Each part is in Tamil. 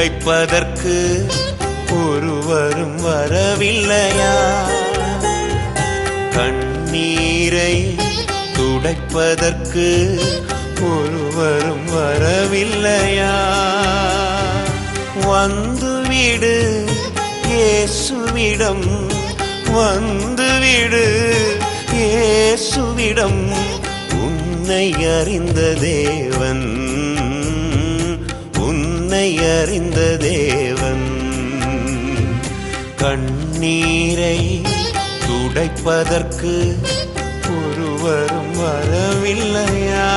துடைப்பதற்கு ஒருவரும் வரவில்லையா? கண்ணீரை துடைப்பதற்கு ஒருவரும் வரவில்லையா? வந்துவிடு இயேசுவிடம், வந்துவிடு இயேசுவிடம். உன்னை அறிந்த தேவன், உன்னை அறிந்த தேவன். கண்ணீரை துடைப்பதற்கு ஒருவரும் வரவில்லையா?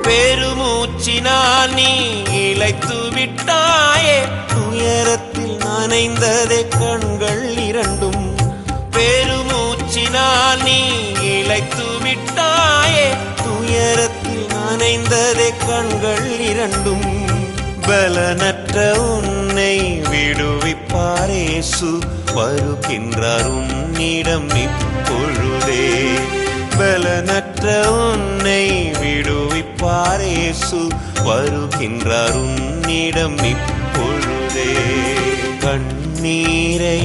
பெருமூச்சினால் நீ இளைத்து விட்டாயே, துயரத்தில் நனைந்ததே கண்கள் இரண்டும். பெருமூச்சினால் நீ இளைத்து விட்டாயே, துயரத்தில் நனைந்ததே கண்கள் இரண்டும். பலனற்ற உன்னை விடுவிப்பார் இயேசு, வருகின்றார் உன்னிடம் இப்பொழுதே. பலனற்ற உன்னை விடுவிப்பார் இயேசு, வருகின்றார் உன்னிடம் இப்பொழுதே. கண்ணீரை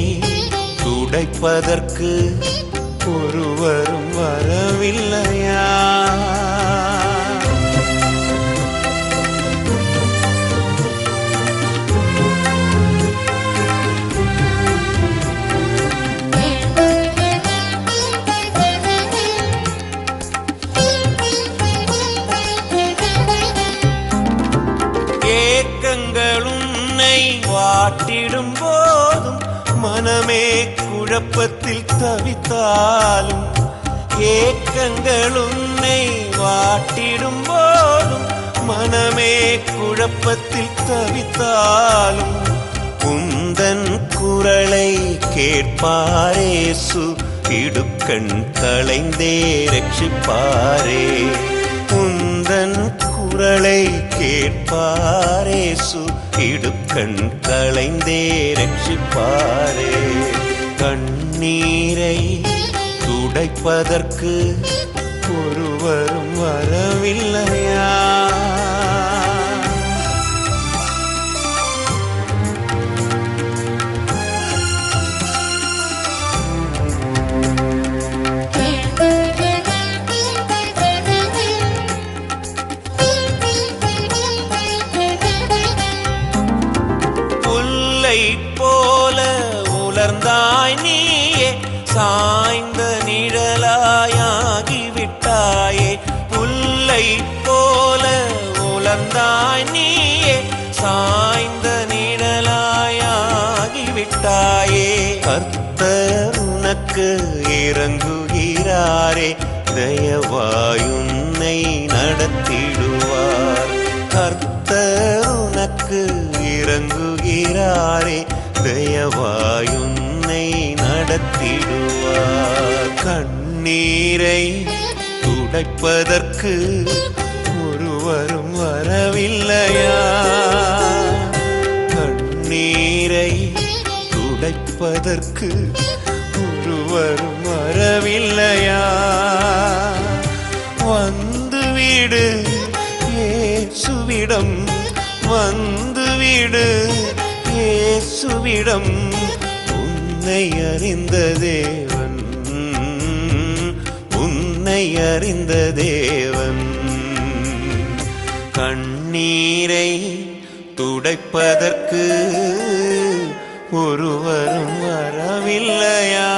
துடைப்பதற்கு ஒருவரும் வரவில்லையா? உன்னை வாட்டிடும் போதும் மனமே குழப்பத்தில் தவித்தாலும், ஏக்கங்கள் உன்னை வாட்டிடும் போதும் மனமே குழப்பத்தில் தவித்தாலும், உந்தன் குரலை கேட்பார் இயேசு, இடுக்கண் களைந்தே ரட்சிப்பாரே. உந்தன் குரலை கேட்பார் இயேசு, இடுக்கண் களைந்தே ரட்சிப்பாரே. கண்ணீரை துடைப்பதற்கு ஒருவரும் வரவில்லையா? போல உலர்ந்தாய் நீயே, சாய்ந்த நிழலாயாகிவிட்டாயே. புல்லை போல உலர்ந்தாய் நீயே, சாய்ந்த நிழலாயாகிவிட்டாயே. கர்த்தர் உனக்கு இறங்குகிறாரே, தயவாயுன்னை நடத்திடுவார். கர்த்தர் உனக்கு இறங்குகிறாரே, தயவாயுன்னை நடத்திடுவார். கண்ணீரை துடைப்பதற்கு ஒருவரும் வரவில்லையா? கண்ணீரை துடைப்பதற்கு ஒருவரும் வரவில்லையா? வந்துவிடு இயேசுவிடம், வந்துவிடு இயேசுவிடம். உன்னை அறிந்த தேவன், உன்னை அறிந்த தேவன். கண்ணீரை துடைப்பதற்கு ஒருவரும் வரவில்லையா?